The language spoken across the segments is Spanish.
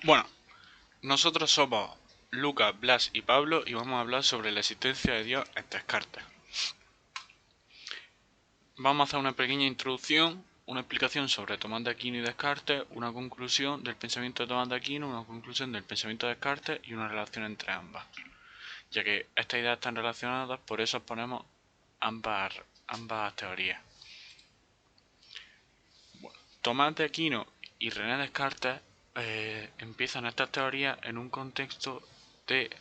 Bueno, nosotros somos Lucas, Blas y Pablo y vamos a hablar sobre la existencia de Dios en Descartes. Vamos a hacer una pequeña introducción, una explicación sobre Tomás de Aquino y Descartes, una conclusión del pensamiento de Tomás de Aquino, una conclusión del pensamiento de Descartes y una relación entre ambas. Ya que estas ideas están relacionadas, por eso ponemos ambas teorías. Bueno, Tomás de Aquino y René Descartes empiezan estas teorías en un contexto de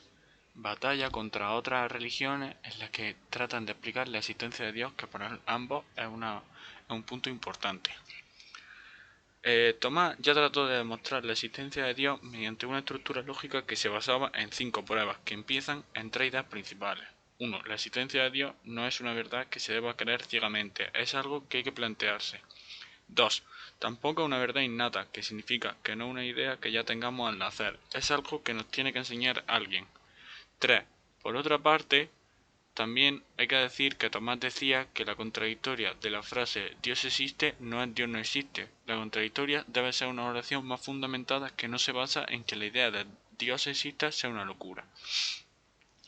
batalla contra otras religiones en las que tratan de explicar la existencia de Dios, que para ambos es un punto importante. Tomás ya trató de demostrar la existencia de Dios mediante una estructura lógica que se basaba en 5 pruebas que empiezan en 3 ideas principales. 1. La existencia de Dios no es una verdad que se deba creer ciegamente, es algo que hay que plantearse. 2. Tampoco una verdad innata, que significa que no una idea que ya tengamos al nacer, es algo que nos tiene que enseñar alguien. 3. Por otra parte, también hay que decir que Tomás decía que la contradictoria de la frase Dios existe no es Dios no existe. La contradictoria debe ser una oración más fundamentada que no se basa en que la idea de Dios exista sea una locura.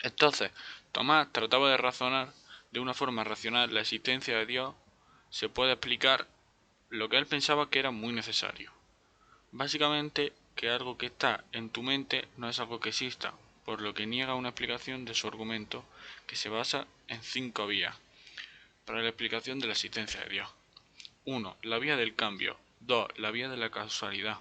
Entonces, Tomás trataba de razonar de una forma racional la existencia de Dios. Se puede explicar lo que él pensaba que era muy necesario. Básicamente, que algo que está en tu mente no es algo que exista, por lo que niega una explicación de su argumento que se basa en 5 vías para la explicación de la existencia de Dios. 1. La vía del cambio. 2. La vía de la causalidad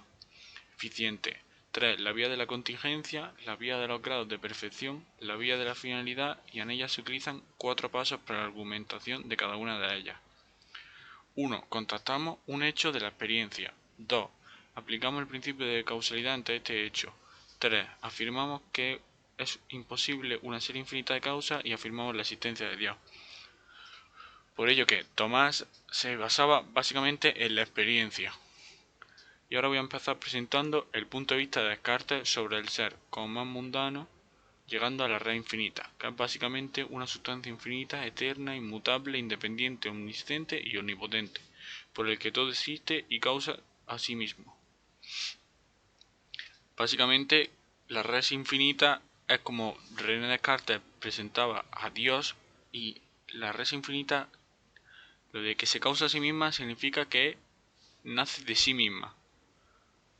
eficiente. 3. La vía de la contingencia, la vía de los grados de perfección, la vía de la finalidad, y en ella se utilizan 4 pasos para la argumentación de cada una de ellas. 1. Contrastamos un hecho de la experiencia. 2. Aplicamos el principio de causalidad ante este hecho. 3. Afirmamos que es imposible una serie infinita de causas y afirmamos la existencia de Dios. Por ello que Tomás se basaba básicamente en la experiencia. Y ahora voy a empezar presentando el punto de vista de Descartes sobre el ser como más mundano, llegando a la red infinita, que es básicamente una sustancia infinita, eterna, inmutable, independiente, omnisciente y omnipotente, por el que todo existe y causa a sí mismo. Básicamente, la red infinita es como René Descartes presentaba a Dios, y la red infinita, lo de que se causa a sí misma, significa que nace de sí misma,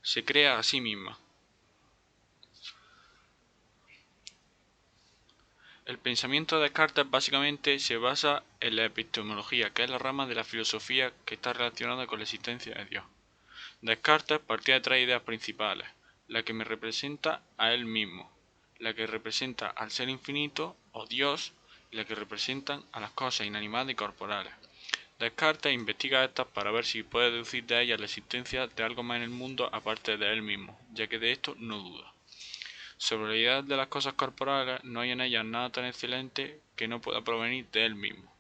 se crea a sí misma. El pensamiento de Descartes básicamente se basa en la epistemología, que es la rama de la filosofía que está relacionada con la existencia de Dios. Descartes partía de 3 ideas principales: la que me representa a él mismo, la que representa al ser infinito o Dios, y la que representan a las cosas inanimadas y corporales. Descartes investiga estas para ver si puede deducir de ellas la existencia de algo más en el mundo aparte de él mismo, ya que de esto no duda. Sobre la idea de las cosas corporales, no hay en ellas nada tan excelente que no pueda provenir de él mismo.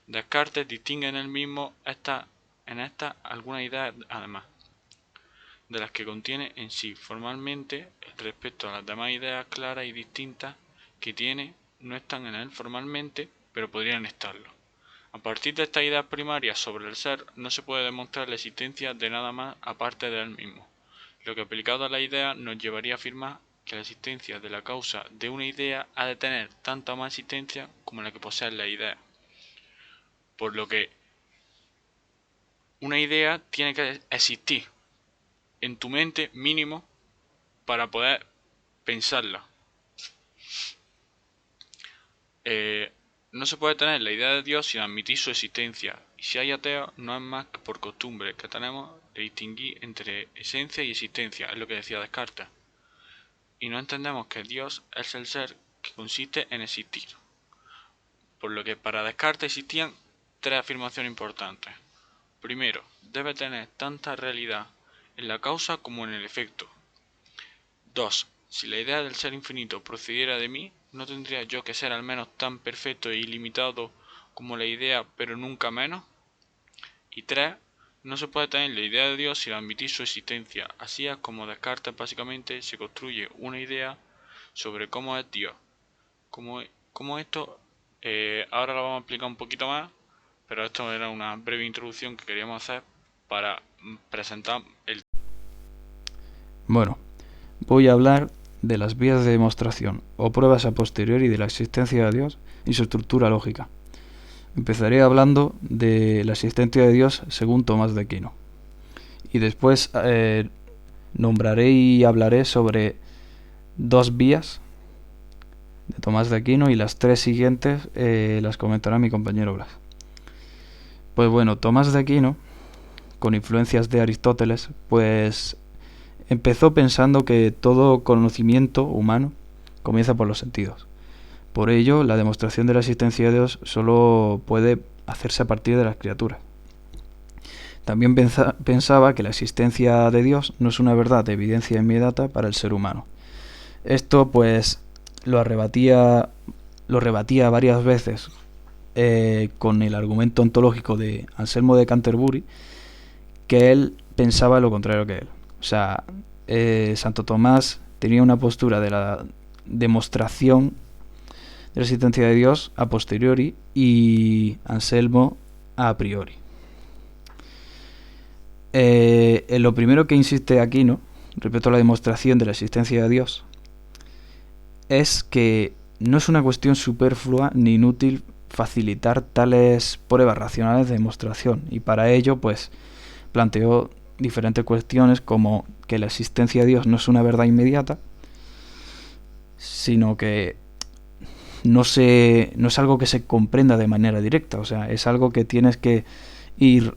Descartes distingue en él mismo en estas algunas ideas además de las que contiene en sí formalmente respecto a las demás ideas claras y distintas que tiene. No están en él formalmente, pero podrían estarlo. A partir de estas ideas primarias sobre el ser, no se puede demostrar la existencia de nada más aparte de él mismo, lo que aplicado a la idea nos llevaría a afirmar que la existencia de la causa de una idea ha de tener tanta más existencia como la que posee la idea, por lo que una idea tiene que existir en tu mente mínimo para poder pensarla. No se puede tener la idea de Dios sin admitir su existencia, y si hay ateos no es más que por costumbre que tenemos de distinguir entre esencia y existencia, es lo que decía Descartes, y no entendemos que Dios es el ser que consiste en existir, por lo que para Descartes existían 3 afirmaciones importantes. Primero, debe tener tanta realidad en la causa como en el efecto. 2. Si la idea del ser infinito procediera de mí, ¿no tendría yo que ser al menos tan perfecto e ilimitado como la idea, pero nunca menos? Y 3. No se puede tener la idea de Dios sin admitir su existencia. Así es como Descartes básicamente se construye una idea sobre cómo es Dios. Como esto, ahora lo vamos a explicar un poquito más, pero esto era una breve introducción que queríamos hacer para presentar el... Bueno, voy a hablar de las vías de demostración o pruebas a posteriori de la existencia de Dios y su estructura lógica. Empezaré hablando de la existencia de Dios según Tomás de Aquino. Y después nombraré y hablaré sobre 2 vías de Tomás de Aquino, y las 3 siguientes las comentará mi compañero Blas. Pues bueno, Tomás de Aquino, con influencias de Aristóteles, pues empezó pensando que todo conocimiento humano comienza por los sentidos. Por ello, la demostración de la existencia de Dios solo puede hacerse a partir de las criaturas. También pensaba que la existencia de Dios no es una verdad de evidencia inmediata para el ser humano. Esto pues lo rebatía varias veces con el argumento ontológico de Anselmo de Canterbury, que él pensaba lo contrario que él. O sea, Santo Tomás tenía una postura de la demostración de la existencia de Dios a posteriori y Anselmo a priori. En lo primero que insiste Aquino respecto a la demostración de la existencia de Dios es que no es una cuestión superflua ni inútil facilitar tales pruebas racionales de demostración, y para ello pues planteó diferentes cuestiones, como que la existencia de Dios no es una verdad inmediata, sino que no es algo que se comprenda de manera directa. O sea, es algo que tienes que ir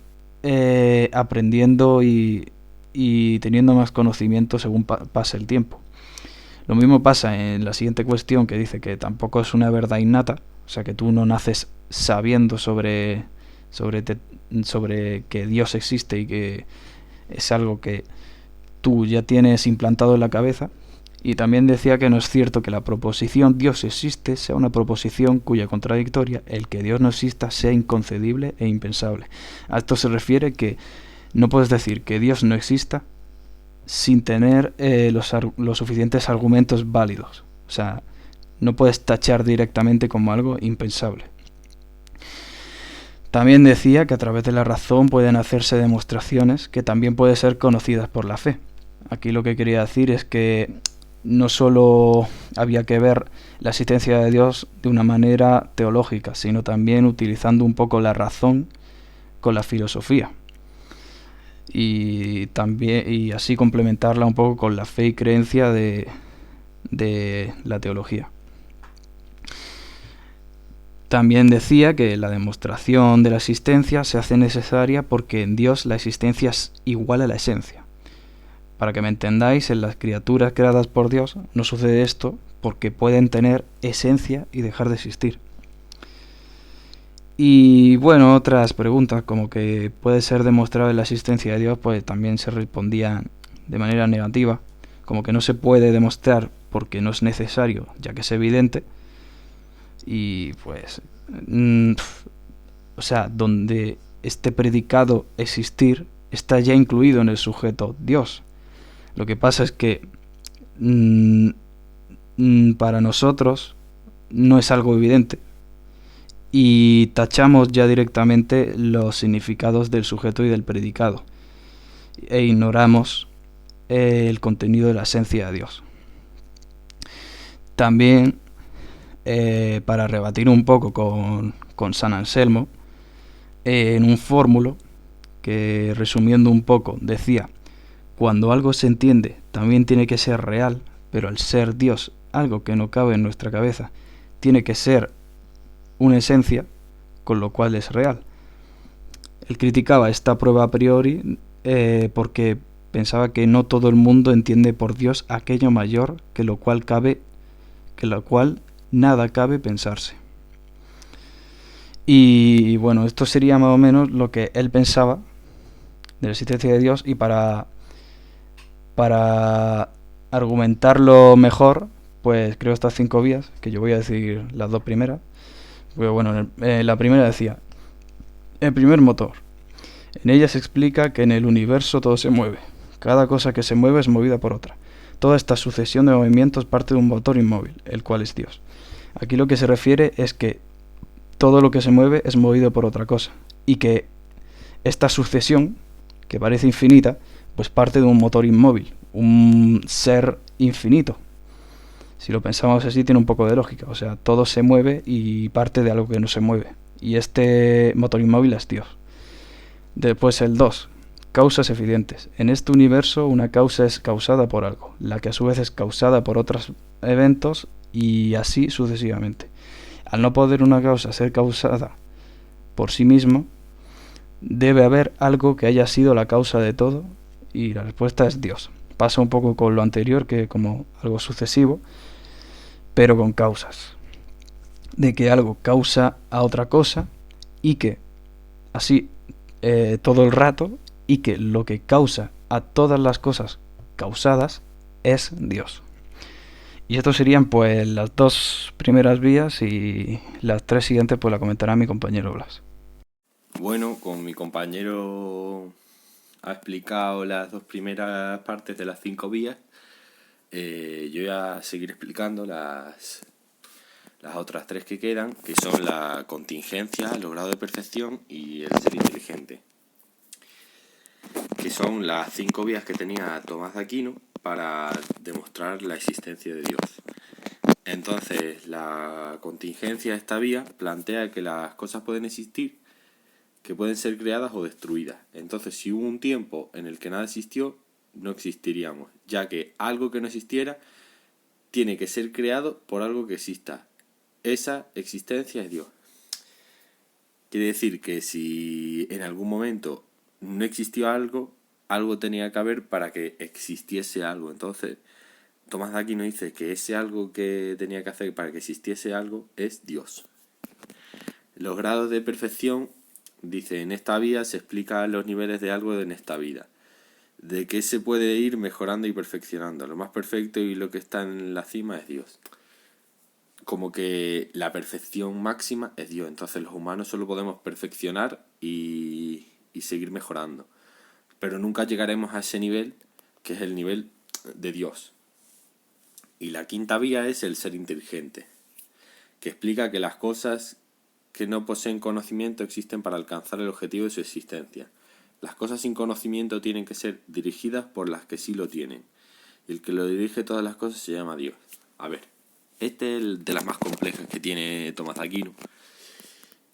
aprendiendo y teniendo más conocimiento según pasa el tiempo. Lo mismo pasa en la siguiente cuestión, que dice que tampoco es una verdad innata, o sea, que tú no naces sabiendo sobre que Dios existe y que es algo que tú ya tienes implantado en la cabeza. Y también decía que no es cierto que la proposición Dios existe sea una proposición cuya contradictoria, el que Dios no exista, sea inconcebible e impensable. A esto se refiere que no puedes decir que Dios no exista sin tener los suficientes argumentos válidos. O sea, no puedes tachar directamente como algo impensable. También decía que a través de la razón pueden hacerse demostraciones que también pueden ser conocidas por la fe. Aquí lo que quería decir es que no solo había que ver la existencia de Dios de una manera teológica, sino también utilizando un poco la razón con la filosofía. Y así complementarla un poco con la fe y creencia de la teología. También decía que la demostración de la existencia se hace necesaria porque en Dios la existencia es igual a la esencia. Para que me entendáis, en las criaturas creadas por Dios no sucede esto, porque pueden tener esencia y dejar de existir. Y bueno, otras preguntas como que puede ser demostrada la existencia de Dios, pues también se respondían de manera negativa, como que no se puede demostrar porque no es necesario, ya que es evidente. Y pues, o sea, donde este predicado existir está ya incluido en el sujeto Dios. Lo que pasa es que para nosotros no es algo evidente y tachamos ya directamente los significados del sujeto y del predicado e ignoramos el contenido de la esencia de Dios. También, para rebatir un poco con San Anselmo, en un fórmulo que, resumiendo un poco, decía: cuando algo se entiende, también tiene que ser real, pero al ser Dios algo que no cabe en nuestra cabeza, tiene que ser una esencia, con lo cual es real. Él criticaba esta prueba a priori porque pensaba que no todo el mundo entiende por Dios aquello mayor que lo cual nada cabe pensarse. Y bueno, esto sería más o menos lo que él pensaba de la existencia de Dios, y para argumentarlo mejor, pues creo estas 5 vías, que yo voy a decir las 2 primeras. Pues bueno, la primera decía: el primer motor. En ella se explica que en el universo todo se mueve. Cada cosa que se mueve es movida por otra. Toda esta sucesión de movimientos parte de un motor inmóvil, el cual es Dios. Aquí lo que se refiere es que todo lo que se mueve es movido por otra cosa, y que esta sucesión, que parece infinita, pues parte de un motor inmóvil, un ser infinito. Si lo pensamos así, tiene un poco de lógica. O sea, todo se mueve y parte de algo que no se mueve. Y este motor inmóvil es Dios. Después el 2. Causas evidentes. En este universo una causa es causada por algo, la que a su vez es causada por otros eventos y así sucesivamente. Al no poder una causa ser causada por sí mismo, debe haber algo que haya sido la causa de todo y la respuesta es Dios. Pasa un poco con lo anterior, que como algo sucesivo, pero con causas. De que algo causa a otra cosa y que así todo el rato, y que lo que causa a todas las cosas causadas es Dios. Y estos serían pues las dos primeras vías y las tres siguientes pues la comentará mi compañero Blas. Bueno, con mi compañero ha explicado las dos primeras partes de las 5 vías. Yo voy a seguir explicando las otras 3 que quedan, que son la contingencia, los grados de perfección y el ser inteligente, que son las 5 vías que tenía Tomás de Aquino para demostrar la existencia de Dios. Entonces, la contingencia de esta vía plantea que las cosas pueden existir, que pueden ser creadas o destruidas. Entonces, si hubo un tiempo en el que nada existió, no existiríamos, ya que algo que no existiera tiene que ser creado por algo que exista. Esa existencia es Dios. Quiere decir que si en algún momento no existió algo, algo tenía que haber para que existiese algo. Entonces, Tomás de Aquino dice que ese algo que tenía que hacer para que existiese algo es Dios. Los grados de perfección, dice, en esta vía se explican los niveles de algo en esta vida. De que se puede ir mejorando y perfeccionando. Lo más perfecto y lo que está en la cima es Dios. Como que la perfección máxima es Dios. Entonces los humanos solo podemos perfeccionar y seguir mejorando. Pero nunca llegaremos a ese nivel, que es el nivel de Dios. Y la quinta vía es el ser inteligente, que explica que las cosas que no poseen conocimiento existen para alcanzar el objetivo de su existencia. Las cosas sin conocimiento tienen que ser dirigidas por las que sí lo tienen. Y el que lo dirige todas las cosas se llama Dios. A ver, este es el de las más complejas que tiene Tomás de Aquino.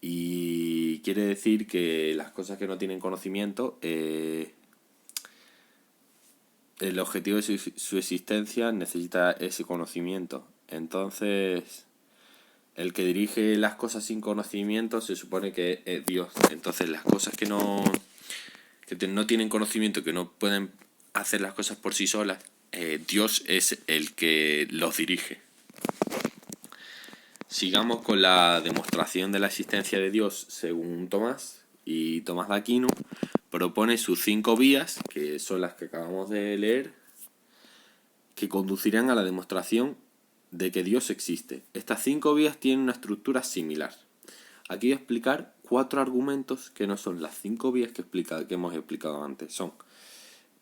Y quiere decir que las cosas que no tienen conocimiento, el objetivo de su existencia necesita ese conocimiento. Entonces, el que dirige las cosas sin conocimiento se supone que es Dios. Entonces, las cosas que no tienen conocimiento, que no pueden hacer las cosas por sí solas, Dios es el que los dirige. Sigamos con la demostración de la existencia de Dios según Tomás. Y Tomás de Aquino propone sus 5 vías, que son las que acabamos de leer, que conducirán a la demostración de que Dios existe. Estas 5 vías tienen una estructura similar. Aquí voy a explicar 4 argumentos que no son las 5 vías que hemos explicado antes. Son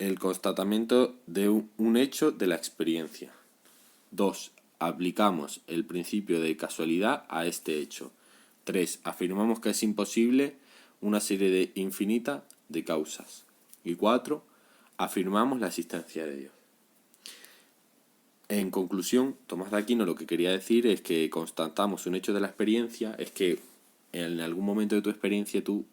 el constatamiento de un hecho de la experiencia. 2. Aplicamos el principio de casualidad a este hecho. 3. Afirmamos que es imposible una serie de infinita de causas. Y 4. Afirmamos la existencia de Dios. En conclusión, Tomás de Aquino lo que quería decir es que constatamos un hecho de la experiencia, es que en algún momento de tu experiencia tú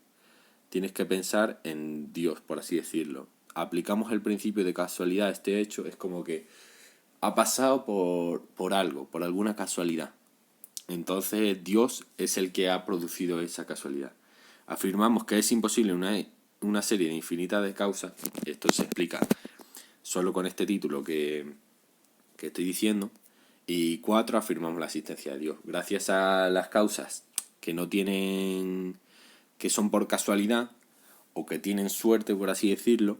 tienes que pensar en Dios, por así decirlo. Aplicamos el principio de casualidad a este hecho, es como que ha pasado por algo, por alguna casualidad. Entonces Dios es el que ha producido esa casualidad. Afirmamos que es imposible una serie de infinitas de causas. Esto se explica solo con este título que estoy diciendo. Y 4, afirmamos la existencia de Dios. Gracias a las causas que son por casualidad o que tienen suerte, por así decirlo,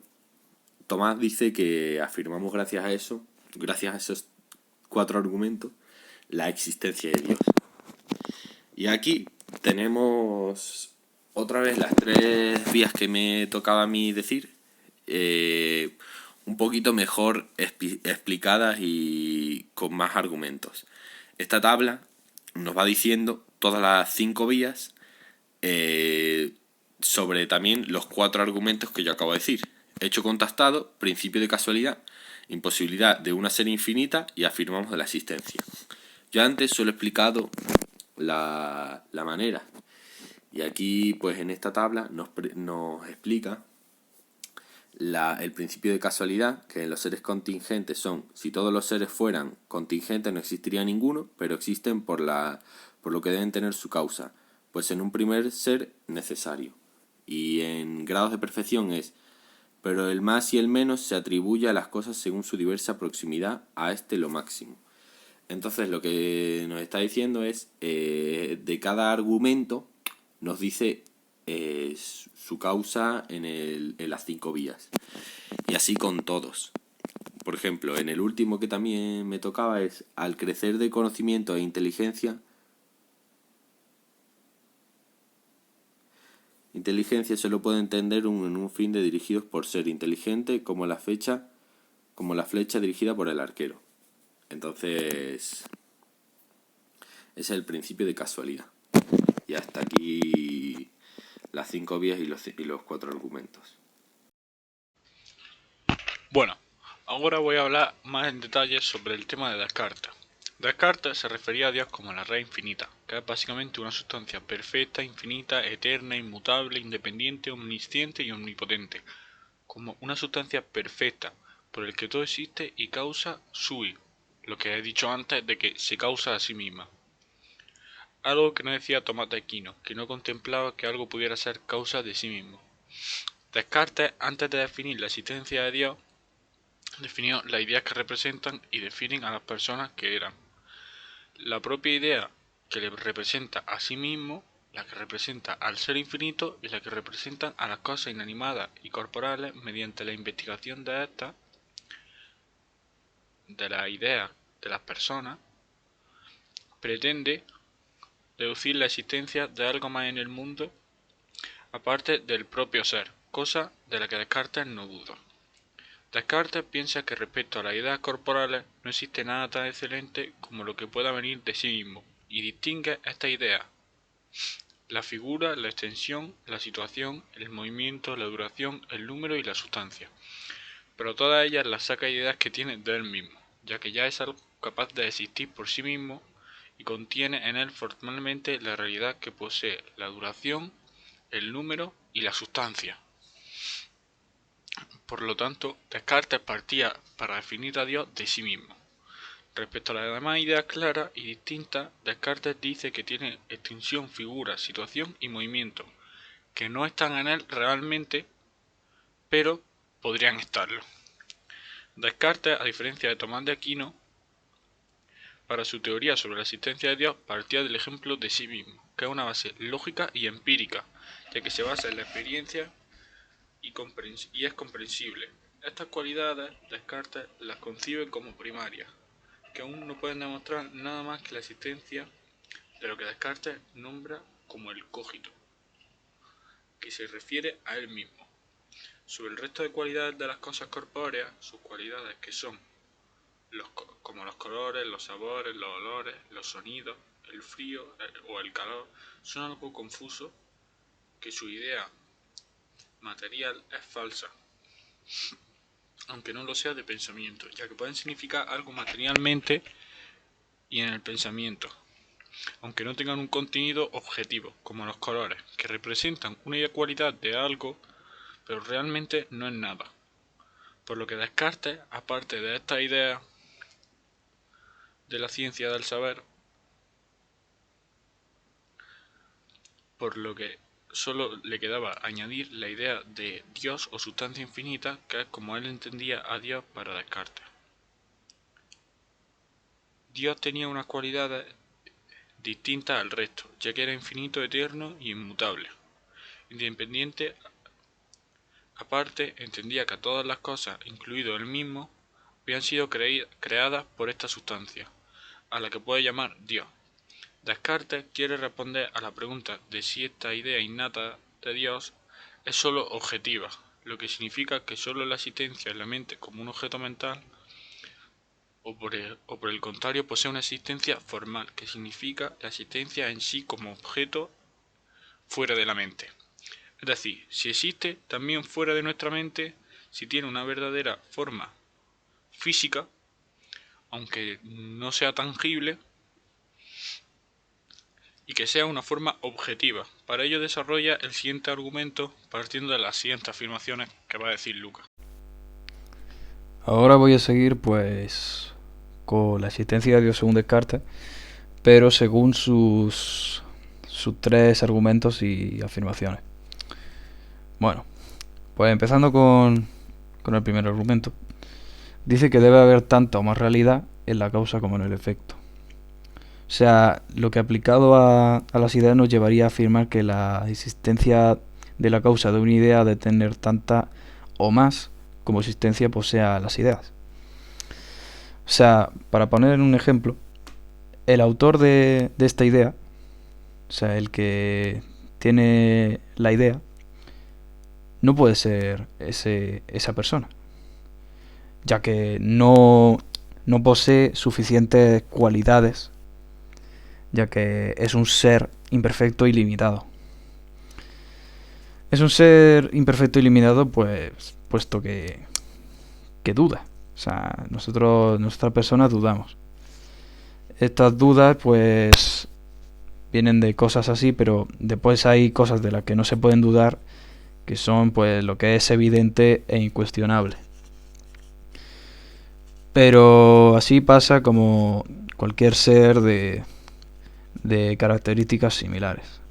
Tomás dice que afirmamos gracias a esos 4 argumentos, la existencia de Dios. Y aquí tenemos otra vez las 3 vías que me tocaba a mí decir, un poquito mejor explicadas y con más argumentos. Esta tabla nos va diciendo todas las 5 vías sobre también los 4 argumentos que yo acabo de decir. Hecho contrastado, principio de casualidad, imposibilidad de una serie infinita y afirmamos de la existencia. Yo antes solo he explicado la manera, y aquí pues en esta tabla nos explica el principio de casualidad, que en los seres contingentes son: si todos los seres fueran contingentes no existiría ninguno, pero existen por lo que deben tener su causa, pues en un primer ser necesario. Y en grados de perfección es: pero el más y el menos se atribuye a las cosas según su diversa proximidad a lo máximo. Entonces lo que nos está diciendo es, de cada argumento nos dice su causa en las 5 vías. Y así con todos. Por ejemplo, en el último que también me tocaba es: al crecer de conocimiento e inteligencia solo puede entender en un fin de dirigidos por ser inteligente como la flecha dirigida por el arquero. Entonces, ese es el principio de casualidad. Y hasta aquí las 5 vías y los 4 argumentos. Bueno, ahora voy a hablar más en detalle sobre el tema de Descartes. Descartes se refería a Dios como la red infinita, que es básicamente una sustancia perfecta, infinita, eterna, inmutable, independiente, omnisciente y omnipotente, como una sustancia perfecta, por el que todo existe y causa sui, lo que he dicho antes de que se causa a sí misma. Algo que no decía Tomás de Aquino, que no contemplaba que algo pudiera ser causa de sí mismo. Descartes, antes de definir la existencia de Dios, definió las ideas que representan y definen a las personas que eran. La propia idea que le representa a sí mismo, la que representa al ser infinito y la que representan a las cosas inanimadas y corporales mediante la investigación de estas, de las ideas de las personas, pretende deducir la existencia de algo más en el mundo aparte del propio ser, cosa de la que Descartes no duda. Descartes piensa que respecto a las ideas corporales no existe nada tan excelente como lo que pueda venir de sí mismo, y distingue estas ideas: la figura, la extensión, la situación, el movimiento, la duración, el número y la sustancia. Pero todas ellas las saca ideas que tiene de él mismo, ya que ya es algo capaz de existir por sí mismo y contiene en él formalmente la realidad que posee la duración, el número y la sustancia. Por lo tanto, Descartes partía para definir a Dios de sí mismo. Respecto a las demás ideas claras y distintas, Descartes dice que tiene extensión, figura, situación y movimiento, que no están en él realmente, pero podrían estarlo. Descartes, a diferencia de Tomás de Aquino, para su teoría sobre la existencia de Dios partía del ejemplo de sí mismo, que es una base lógica y empírica, ya que se basa en la experiencia y es comprensible. Estas cualidades Descartes las concibe como primarias, que aún no pueden demostrar nada más que la existencia de lo que Descartes nombra como el cogito, que se refiere a él mismo. Sobre el resto de cualidades de las cosas corpóreas, sus cualidades que son como los colores, los sabores, los olores, los sonidos, el frío o el calor, son algo confuso, que su idea material es falsa, aunque no lo sea de pensamiento, ya que pueden significar algo materialmente y en el pensamiento, aunque no tengan un contenido objetivo, como los colores, que representan una cualidad de algo, pero realmente no es nada. Por lo que Descartes, aparte de esta idea de la ciencia del saber, por lo que solo le quedaba añadir la idea de Dios o sustancia infinita, que es como él entendía a Dios para Descartes. Dios tenía unas cualidades distintas al resto, ya que era infinito, eterno y inmutable. Independiente, aparte, entendía que todas las cosas, incluido él mismo, habían sido creadas por esta sustancia, a la que puede llamar Dios. Descartes quiere responder a la pregunta de si esta idea innata de Dios es sólo objetiva, lo que significa que sólo la existencia en la mente como un objeto mental, o por el contrario posee una existencia formal, que significa la existencia en sí como objeto fuera de la mente. Es decir, si existe también fuera de nuestra mente, si tiene una verdadera forma física, aunque no sea tangible, y que sea una forma objetiva. Para ello desarrolla el siguiente argumento partiendo de las siguientes afirmaciones que va a decir Lucas. Ahora voy a seguir pues con la existencia de Dios según Descartes, pero según sus tres argumentos y afirmaciones. Bueno, pues empezando con el primer argumento. Dice que debe haber tanta o más realidad en la causa como en el efecto. O sea, lo que aplicado a las ideas nos llevaría a afirmar que la existencia de la causa de una idea ha de tener tanta o más como existencia posea las ideas. O sea, para poner un ejemplo, el autor de esta idea, o sea, el que tiene la idea, no puede ser esa persona, ya que no posee suficientes cualidades, ya que es un ser imperfecto y limitado. Es un ser imperfecto y limitado, pues, puesto que duda. O sea, nuestra persona dudamos. Estas dudas, pues, vienen de cosas así, pero después hay cosas de las que no se pueden dudar, que son, pues, lo que es evidente e incuestionable. Pero así pasa como cualquier ser de características similares.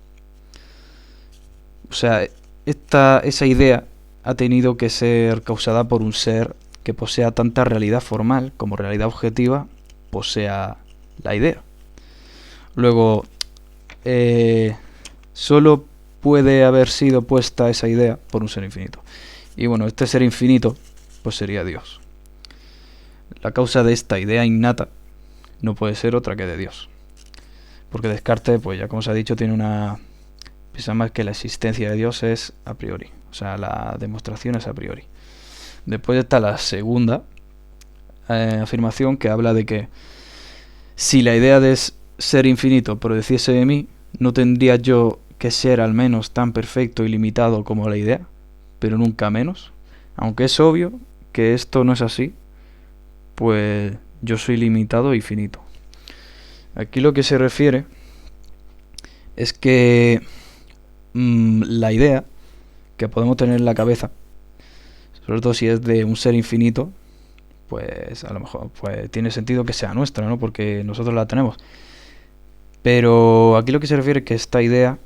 O sea, esa idea ha tenido que ser causada por un ser que posea tanta realidad formal como realidad objetiva posea la idea. Luego, solo puede haber sido puesta esa idea por un ser infinito. Y bueno, este ser infinito pues sería Dios. La causa de esta idea innata no puede ser otra que de Dios. Porque Descartes, pues ya como se ha dicho, piensa más que la existencia de Dios es a priori. O sea, la demostración es a priori. Después está la segunda afirmación, que habla de que si la idea de ser infinito procediese de mí, no tendría yo que ser al menos tan perfecto y limitado como la idea, pero nunca menos. Aunque es obvio que esto no es así, pues yo soy limitado y finito. Aquí lo que se refiere es que la idea que podemos tener en la cabeza, sobre todo si es de un ser infinito, pues a lo mejor pues tiene sentido que sea nuestra, ¿no? Porque nosotros la tenemos. Pero aquí lo que se refiere es que esta idea,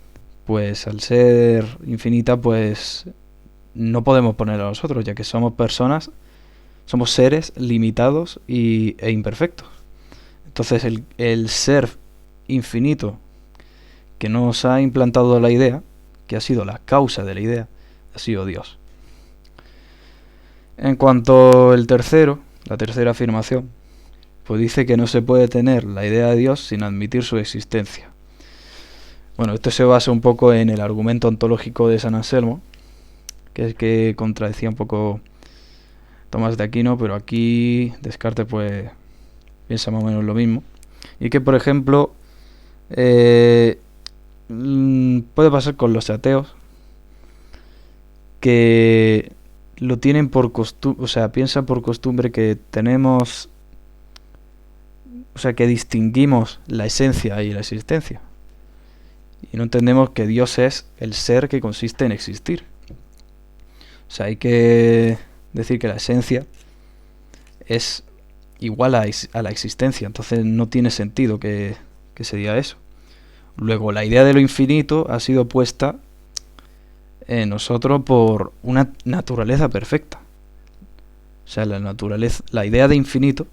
pues al ser infinita, pues no podemos ponerla a nosotros, ya que somos personas, somos seres limitados e imperfectos. Entonces el ser infinito que nos ha implantado la idea, que ha sido la causa de la idea, ha sido Dios. En cuanto al la tercera afirmación, pues dice que no se puede tener la idea de Dios sin admitir su existencia. Bueno, esto se basa un poco en el argumento ontológico de San Anselmo, que es que contradecía un poco Tomás de Aquino, pero aquí Descartes pues piensa más o menos lo mismo. Y que, por ejemplo, puede pasar con los ateos, que lo tienen por costumbre, o sea, piensan por costumbre que tenemos, o sea, que distinguimos la esencia y la existencia. Y no entendemos que Dios es el ser que consiste en existir. O sea, hay que decir que la esencia es igual a la existencia, entonces no tiene sentido que se diga eso. Luego, la idea de lo infinito ha sido puesta en nosotros por una naturaleza perfecta. O sea, la idea de infinito,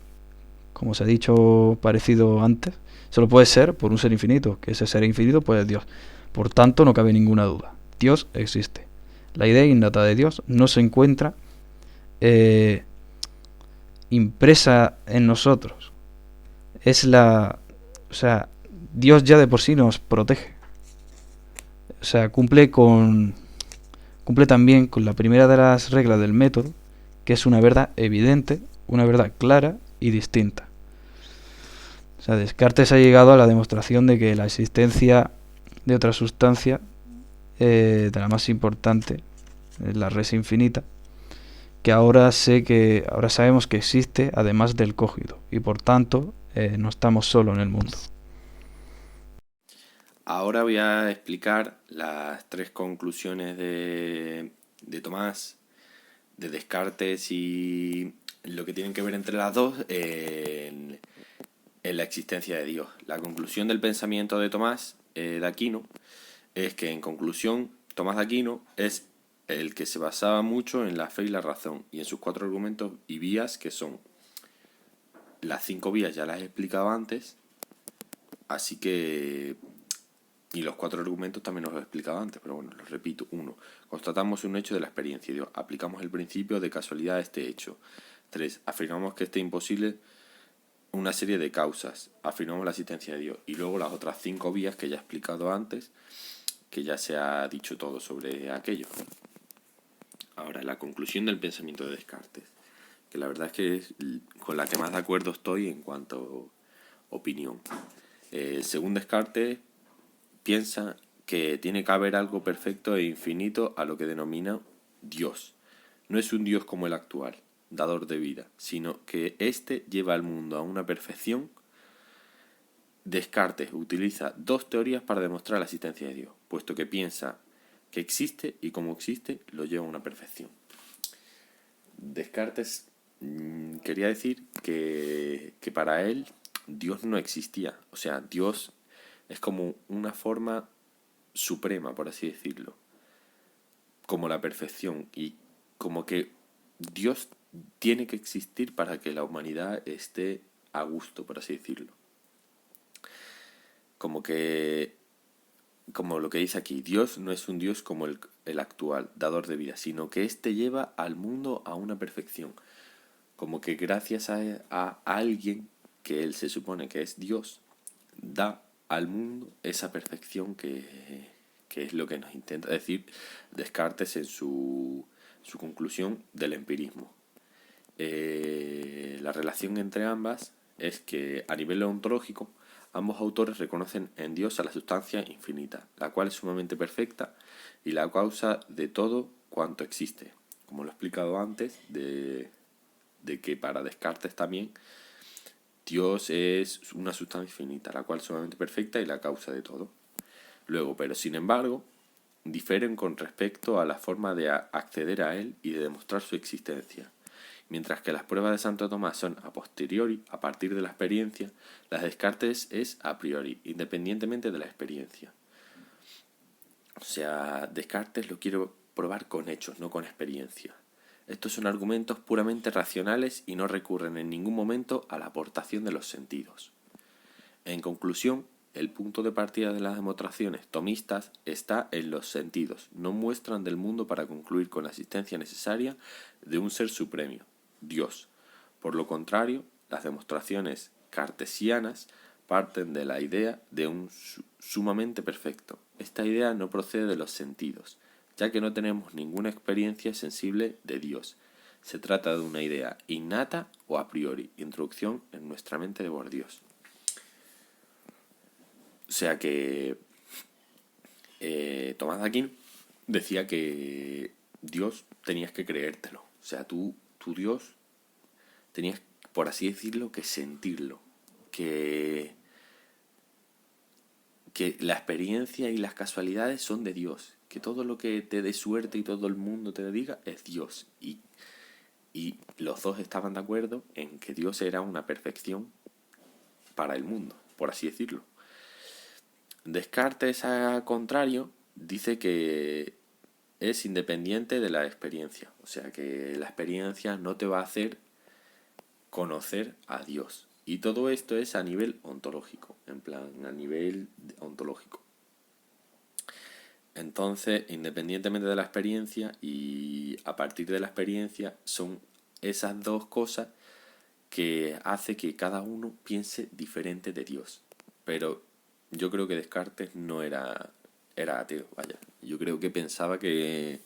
como se ha dicho parecido antes, solo puede ser por un ser infinito, que ese ser infinito pues es Dios. Por tanto, no cabe ninguna duda. Dios existe. La idea innata de Dios no se encuentra impresa en nosotros. O sea, Dios ya de por sí nos protege. O sea, cumple también con la primera de las reglas del método, que es una verdad evidente, una verdad clara y distinta. O sea, Descartes ha llegado a la demostración de que la existencia de otra sustancia, de la más importante, la res infinita, que ahora sabemos que existe además del cogito y por tanto no estamos solos en el mundo. Ahora voy a explicar las tres conclusiones de Tomás, de Descartes y lo que tienen que ver entre las dos en la existencia de Dios. La conclusión del pensamiento de Tomás de Aquino es que, en conclusión, Tomás de Aquino es el que se basaba mucho en la fe y la razón y en sus 4 argumentos y vías, que son las 5 vías, ya las he explicado antes, así que... Y los 4 argumentos también los he explicado antes, pero bueno, los repito. 1. Constatamos un hecho de la experiencia. 2. Aplicamos el principio de casualidad a este hecho. 3. Afirmamos que este imposible una serie de causas. Afirmamos la existencia de Dios. Y luego las otras 5 vías que ya he explicado antes, que ya se ha dicho todo sobre aquello. Ahora, la conclusión del pensamiento de Descartes, que la verdad es que es con la que más de acuerdo estoy en cuanto a opinión. Según Descartes, piensa que tiene que haber algo perfecto e infinito a lo que denomina Dios. No es un Dios como el actual, dador de vida, sino que éste lleva al mundo a una perfección. Descartes utiliza 2 teorías para demostrar la existencia de Dios, puesto que piensa que existe y como existe lo lleva a una perfección. Descartes quería decir que para él Dios no existía, o sea, Dios es como una forma suprema, por así decirlo, como la perfección, y como que Dios tiene que existir para que la humanidad esté a gusto, por así decirlo. Como lo que dice aquí, Dios no es un Dios como el actual, dador de vida, sino que éste lleva al mundo a una perfección. Como que gracias a alguien que él se supone que es Dios, da al mundo esa perfección que es lo que nos intenta decir Descartes en su conclusión del empirismo. La relación entre ambas es que, a nivel ontológico, ambos autores reconocen en Dios a la sustancia infinita, la cual es sumamente perfecta y la causa de todo cuanto existe. Como lo he explicado antes, de que para Descartes también Dios es una sustancia infinita, la cual es sumamente perfecta y la causa de todo. Luego, pero sin embargo, difieren con respecto a la forma de acceder a él y de demostrar su existencia. Mientras que las pruebas de Santo Tomás son a posteriori, a partir de la experiencia, las de Descartes es a priori, independientemente de la experiencia. O sea, Descartes lo quiere probar con hechos, no con experiencia. Estos son argumentos puramente racionales y no recurren en ningún momento a la aportación de los sentidos. En conclusión, el punto de partida de las demostraciones tomistas está en los sentidos. No muestran del mundo para concluir con la existencia necesaria de un ser supremo, Dios. Por lo contrario, las demostraciones cartesianas parten de la idea de un sumamente perfecto. Esta idea no procede de los sentidos, ya que no tenemos ninguna experiencia sensible de Dios. Se trata de una idea innata o a priori, introducción en nuestra mente de por Dios. O sea que Tomás de Aquino decía que Dios tenías que creértelo. O sea, tu Dios tenías, por así decirlo, que sentirlo. Que la experiencia y las casualidades son de Dios. Que todo lo que te dé suerte y todo el mundo te diga es Dios. Y los dos estaban de acuerdo en que Dios era una perfección para el mundo, por así decirlo. Descartes, al contrario, dice que es independiente de la experiencia. O sea, que la experiencia no te va a hacer conocer a Dios. Y todo esto es a nivel ontológico, en plan, a nivel ontológico. Entonces, independientemente de la experiencia y a partir de la experiencia, son esas dos cosas que hace que cada uno piense diferente de Dios. Pero yo creo que Descartes no era ateo, vaya. Yo creo que pensaba que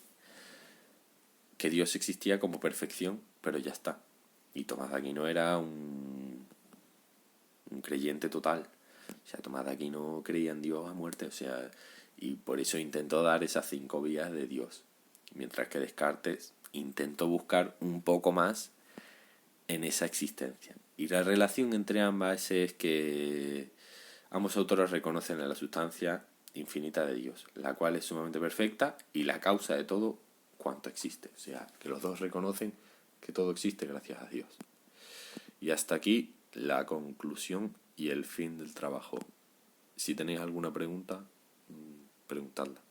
Dios existía como perfección, pero ya está. Y Tomás de Aquino era un creyente total. O sea, Tomás de Aquino creía en Dios a muerte, o sea, y por eso intentó dar esas 5 vías de Dios. Mientras que Descartes intentó buscar un poco más en esa existencia. Y la relación entre ambas es que ambos autores reconocen a la sustancia infinita de Dios, la cual es sumamente perfecta y la causa de todo cuanto existe. O sea, que los dos reconocen que todo existe gracias a Dios. Y hasta aquí la conclusión y el fin del trabajo. Si tenéis alguna pregunta, preguntadla.